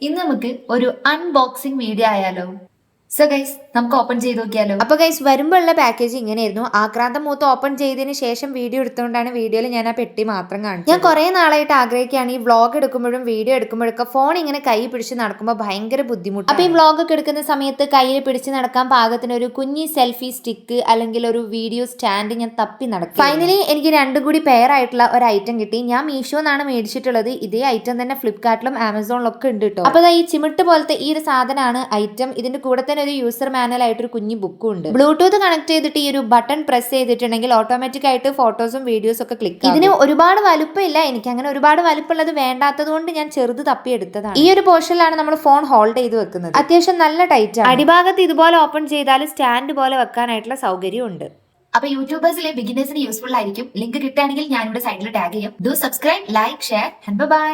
ഇന്ന് നമുക്ക് ഒരു അൺബോക്സിംഗ് വീഡിയോ ആയാലോ? സോ ഗൈസ്, നമുക്ക് ഓപ്പൺ ചെയ്ത് നോക്കിയാലോ? അപ്പൊ ഗൈസ്, വരുമ്പോഴുള്ള പാക്കേജ് ഇങ്ങനെയായിരുന്നു. ആക്രാന്തം മൂത്ത് ഓപ്പൺ ചെയ്തതിന് ശേഷം വീഡിയോ എടുത്തുകൊണ്ടാണ് വീഡിയോയിൽ ഞാൻ ആ പെട്ടി മാത്രം കാണിച്ചത്. ഞാൻ കുറെ നാളായിട്ട് ആഗ്രഹിക്കുകയാണ് ഈ വ്ളോഗ് എടുക്കുമ്പോഴും വീഡിയോ എടുക്കുമ്പോഴൊക്കെ ഫോൺ ഇങ്ങനെ കൈ പിടിച്ച് നടക്കുമ്പോൾ ഭയങ്കര ബുദ്ധിമുട്ട്. അപ്പൊ ഈ വ്ളോഗ് ഒക്കെ എടുക്കുന്ന സമയത്ത് കയ്യിൽ പിടിച്ച് നടക്കാൻ പാകത്തിന് ഒരു കുഞ്ഞി സെൽഫി സ്റ്റിക്ക് അല്ലെങ്കിൽ ഒരു വീഡിയോ സ്റ്റാൻഡ് ഞാൻ തപ്പി നടക്കും. ഫൈനലി എനിക്ക് രണ്ടും കൂടി പെയർ ആയിട്ടുള്ള ഒരു ഐറ്റം കിട്ടി. ഞാൻ മീഷോന്നാണ് മേടിച്ചിട്ടുള്ളത്. ഇതേ ഐറ്റം തന്നെ ഫ്ലിപ്കാർട്ടിലും ആമസോണിലും ഒക്കെ ഉണ്ട് കേട്ടോ. അപ്പൊ ഈ ചിമിട്ട് പോലത്തെ ഈ ഒരു സാധനമാണ് ഐറ്റം. ഇതിന്റെ കൂടെ തന്നെ ഒരു യൂസർ മാനുവൽ ആയിട്ട് ഒരു കുഞ്ഞു ബുക്കും ഉണ്ട്. ബ്ലൂടൂത്ത് കണക്ട് ചെയ്തിട്ട് ഈ ഒരു ബട്ടൺ പ്രസ് ചെയ്തിട്ടുണ്ടെങ്കിൽ ഓട്ടോമാറ്റിക് ആയിട്ട് ഫോട്ടോസും വീഡിയോസും ഒക്കെ ക്ലിക്ക്. ഇതിന് ഒരുപാട് വലുപ്പമില്ല. എനിക്ക് അങ്ങനെ ഒരുപാട് വലുപ്പമുള്ളത് വേണ്ടാത്തത് കൊണ്ട് ഞാൻ ചെറുത് തപ്പിയെടുത്തതാണ്. ഈ ഒരു പോർഷനിലാണ് നമ്മൾ ഫോൺ ഹോൾഡ് ചെയ്ത് വെക്കുന്നത്. അത്യാവശ്യം നല്ല ടൈറ്റ് ആണ്. അടിഭാഗത്ത് ഇതുപോലെ ഓപ്പൺ ചെയ്താൽ സ്റ്റാൻഡ് പോലെ വെക്കാനായിട്ടുള്ള സൗകര്യം ഉണ്ട്. അപ്പൊ യൂട്യൂബേഴ്സിലെ ബിഗിനേഴ്സിന് യൂസ്ഫുൾ ആയിരിക്കും. ലിങ്ക് കിട്ടുകയാണെങ്കിൽ ഞാനിവിടെ സൈഡിൽ ടാഗ് ചെയ്യും. Do subscribe, like, share and by.